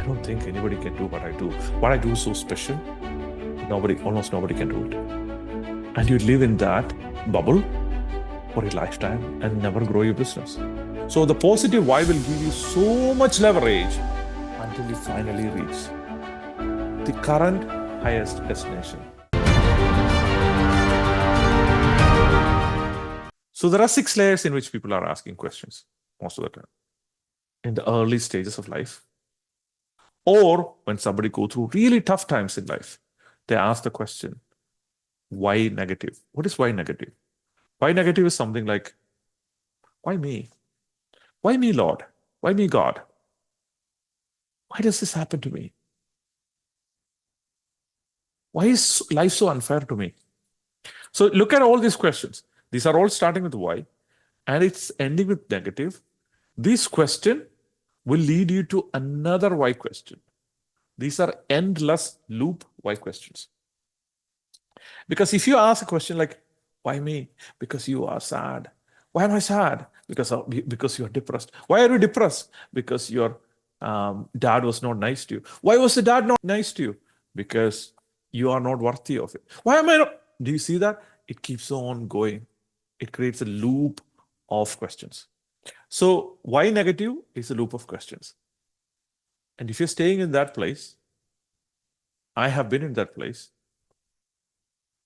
don't think anybody can do what I do. What I do is so special. Almost nobody can do it. And you live in that bubble for a lifetime and never grow your business. So the positive why will give you so much leverage until you finally reach the current highest destination. So there are 6 layers in which people are asking questions most of the time. In the early stages of life, or when somebody go through really tough times in life, they ask the question, why negative? What is why negative? Why negative is something like, why me? Why me, Lord? Why me, God? Why does this happen to me? Why is life so unfair to me? So look at all these questions. These are all starting with why, and it's ending with negative. This question will lead you to another why question. These are endless loop why questions. Because if you ask a question like, why me? Because you are sad. Why am I sad? Because you're depressed. Why are you depressed? Because your dad was not nice to you. Why was the dad not nice to you? Because you are not worthy of it. Why am I not? Do you see that? It keeps on going. It creates a loop of questions. So why negative is a loop of questions. And if you're staying in that place, I have been in that place.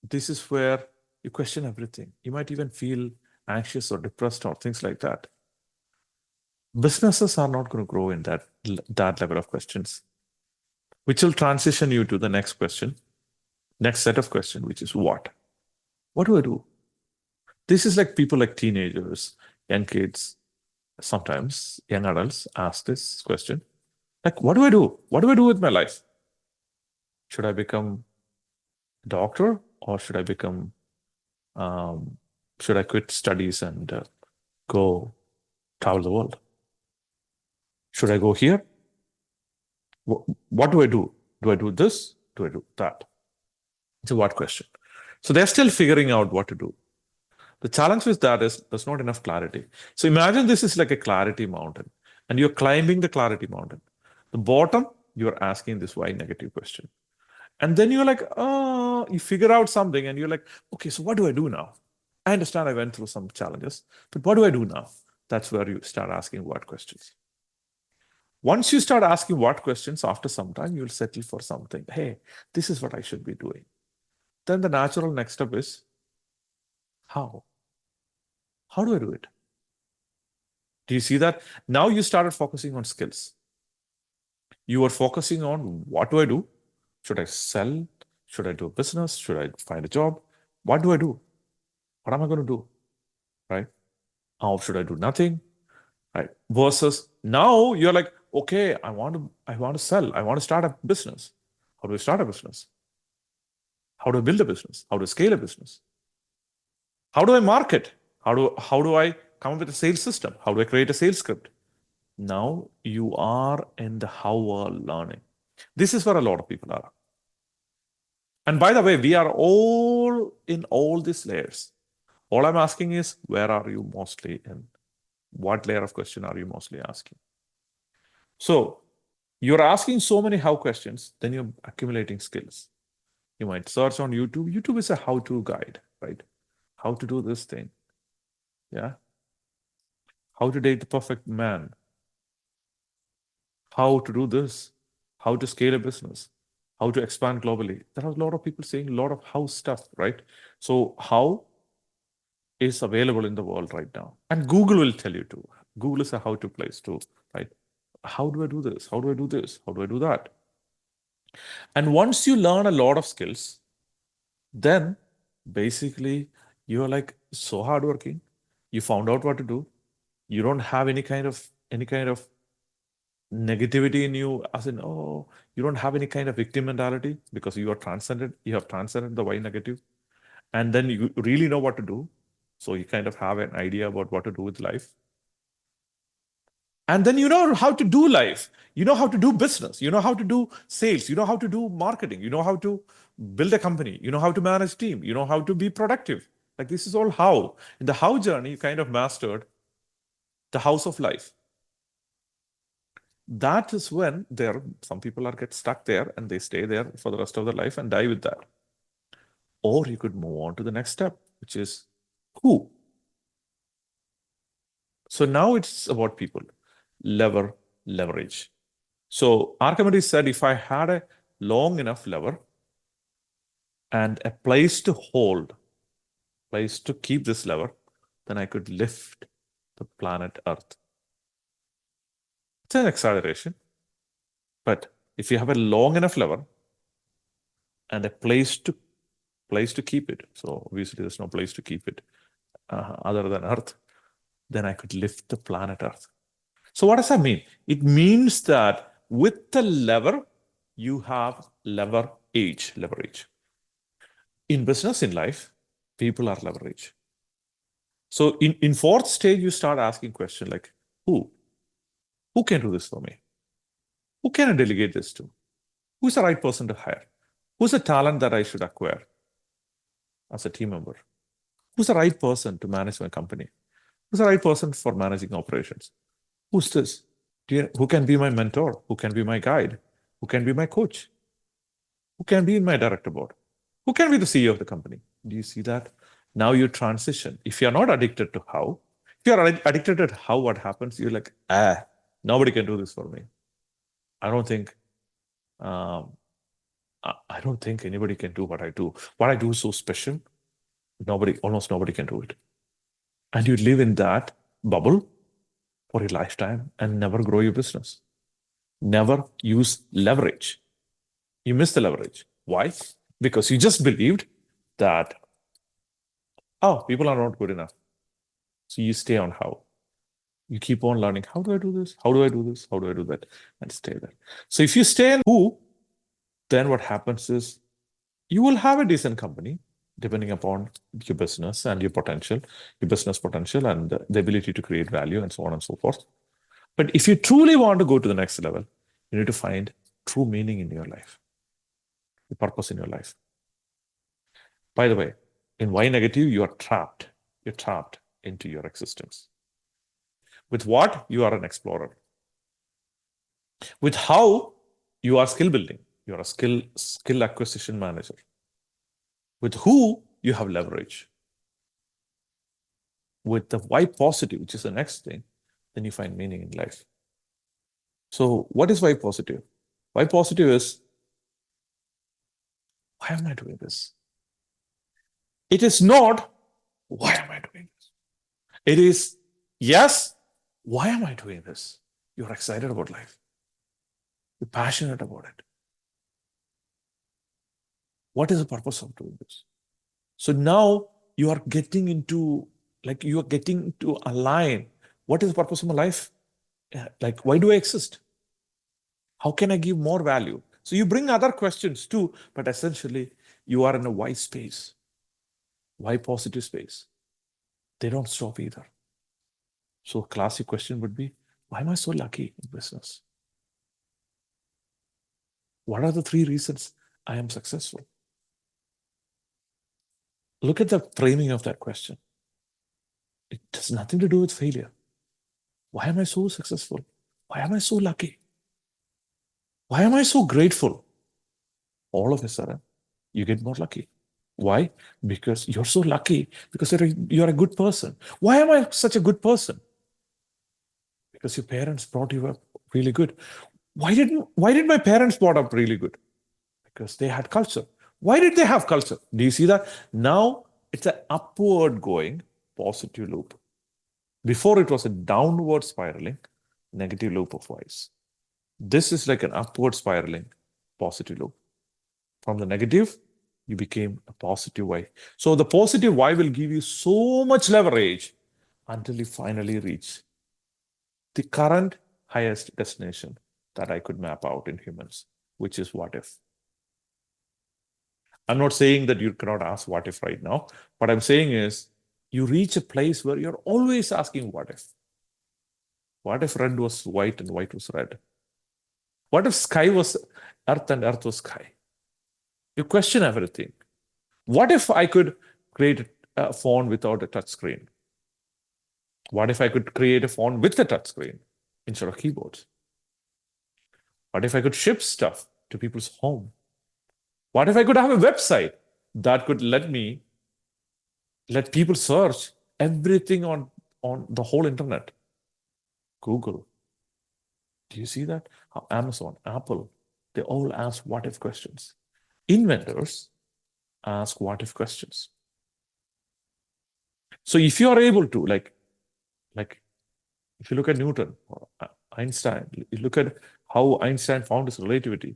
This is where you question everything. You might even feel anxious or depressed or things like that. Businesses are not going to grow in that level of questions, which will transition you to the next question, next set of questions, which is what? What do I do? This is like people like teenagers, young kids, sometimes young adults ask this question. Like, what do I do? What do I do with my life? Should I become a doctor or should I should I quit studies and go travel the world? Should I go here? What do I do? Do I do this? Do I do that? It's a what question. So they're still figuring out what to do. The challenge with that is there's not enough clarity. So imagine this is like a clarity mountain and you're climbing the clarity mountain. The bottom, you're asking this why negative question. And then you're like, oh, you figure out something and you're like, okay, so what do I do now? I understand I went through some challenges, but what do I do now? That's where you start asking what questions. Once you start asking what questions, after some time, you'll settle for something. Hey, this is what I should be doing. Then the natural next step is how? How do I do it? Do you see that? Now you started focusing on skills. You were focusing on what do I do? Should I sell? Should I do a business? Should I find a job? What do I do? What am I going to do? Right? How should I do nothing? Right? Versus now you're like, okay, I want to sell. I want to start a business. How do I start a business? How do I build a business? How do I scale a business? How do I market? How do I come up with a sales system? How do I create a sales script? Now you are in the how learning. This is where a lot of people are. And by the way, we are all in all these layers. All I'm asking is, where are you mostly in? What layer of question are you mostly asking? So you're asking so many how questions, then you're accumulating skills. You might search on YouTube. YouTube is a how-to guide, right? How to do this thing. Yeah. How to date the perfect man. How to do this. How to scale a business. How to expand globally. There are a lot of people saying a lot of how stuff, right? So how is available in the world right now. And Google will tell you to. Google is a how-to place too, right? How do I do this? How do I do this? How do I do that? And once you learn a lot of skills, then basically you're like so hardworking. You found out what to do. You don't have any kind of negativity in you, as in, oh, you don't have any kind of victim mentality because you are transcended. You have transcended the why negative. And then you really know what to do. So you kind of have an idea about what to do with life. And then you know how to do life. You know how to do business. You know how to do sales. You know how to do marketing. You know how to build a company. You know how to manage team. You know how to be productive. Like this is all how. In the how journey, you kind of mastered the house of life. that is when some people get stuck there and they stay there for the rest of their life and die with that. Or you could move on to the next step, which is who. So now it's about people, leverage. So Archimedes said, if I had a long enough lever and a place to keep this lever, then I could lift the planet Earth. It's an exaggeration, but if you have a long enough lever and a place to keep it, so obviously there's no place to keep it other than Earth, then I could lift the planet Earth. So what does that mean? It means that with the lever, you have leverage. In business, in life, people are leverage. So in fourth stage, you start asking questions like, who? Who can do this for me? Who can I delegate this to? Who's the right person to hire? Who's the talent that I should acquire as a team member? Who's the right person to manage my company? Who's the right person for managing operations? Who's this? Who can be my mentor? Who can be my guide? Who can be my coach? Who can be in my director board? Who can be the CEO of the company? Do you see that? Now you transition. If you're not addicted to how, if you're addicted to how, what happens, you're like, nobody can do this for me. I don't think anybody can do what I do. What I do is so special. Almost nobody can do it. And you live in that bubble for your lifetime and never grow your business. Never use leverage. You miss the leverage. Why? Because you just believed that, people are not good enough. So you stay on how. You keep on learning. How do I do this? How do I do this? How do I do that? And stay there. So if you stay in who, then what happens is you will have a decent company depending upon your business and your business potential and the ability to create value and so on and so forth. But if you truly want to go to the next level, you need to find true meaning in your life, the purpose in your life. By the way, in Y negative, you are trapped. You're trapped into your existence. With what? You are an explorer. With how? You are skill building. You're a skill acquisition manager. With who? You have leverage. With the Y positive, which is the next thing, then you find meaning in life. So what is Y positive? Y positive is, why am I doing this? It is not, why am I doing this? It is, yes, why am I doing this? You're excited about life. You're passionate about it. What is the purpose of doing this? So now you are getting into align. What is the purpose of my life? Like, why do I exist? How can I give more value? So you bring other questions too, but essentially you are in a Y space, Y positive space. They don't stop either. So a classic question would be, why am I so lucky in business? What are the 3 reasons I am successful? Look at the framing of that question. It has nothing to do with failure. Why am I so successful? Why am I so lucky? Why am I so grateful? All of a sudden, you get more lucky. Why? Because you're so lucky, because you're a good person. Why am I such a good person? Because your parents brought you up really good. Why did my parents brought up really good? Because they had culture. Why did they have culture? Do you see that? Now it's an upward going positive loop. Before it was a downward spiraling negative loop of Y's. This is like an upward spiraling positive loop. From the negative, you became a positive Y. So the positive Y will give you so much leverage until you finally reach the current highest destination that I could map out in humans, which is what if. I'm not saying that you cannot ask what if right now. What I'm saying is you reach a place where you're always asking what if. What if red was white and white was red? What if sky was earth and earth was sky? You question everything. What if I could create a phone without a touch screen? What if I could create a phone with a touch screen instead of keyboards? What if I could ship stuff to people's home? What if I could have a website that could let people search everything on the whole internet? Google. Do you see that? How Amazon, Apple, they all ask what if questions. Inventors ask what if questions. So if you are able to, like if you look at Newton or Einstein, you look at how Einstein found his relativity.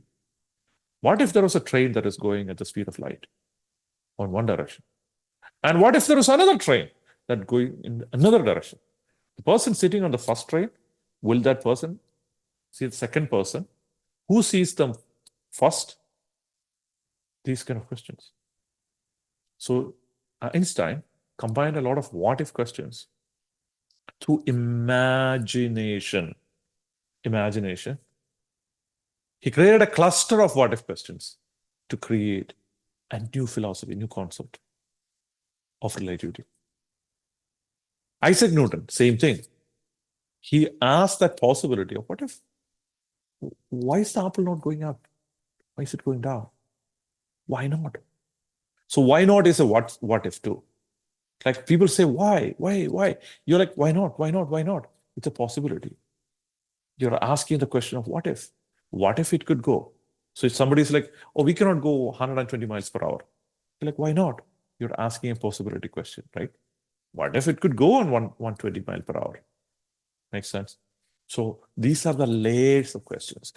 What if there was a train that is going at the speed of light on one direction? And what if there was another train that going in another direction? The person sitting on the first train, will that person see the second person? Who sees them first? These kind of questions. So Einstein combined a lot of what if questions through imagination. He created a cluster of what if questions to create a new philosophy, new concept of relativity. Isaac Newton, same thing. He asked that possibility of what if, why is the apple not going up? Why is it going down? Why not? So why not is a what if too. Like people say, why? You're like, why not? It's a possibility. You're asking the question of what if? What if it could go? So if somebody's like, oh, we cannot go 120 miles per hour. You're like, why not? You're asking a possibility question, right? What if it could go on 120 miles per hour? Makes sense? So these are the layers of questions.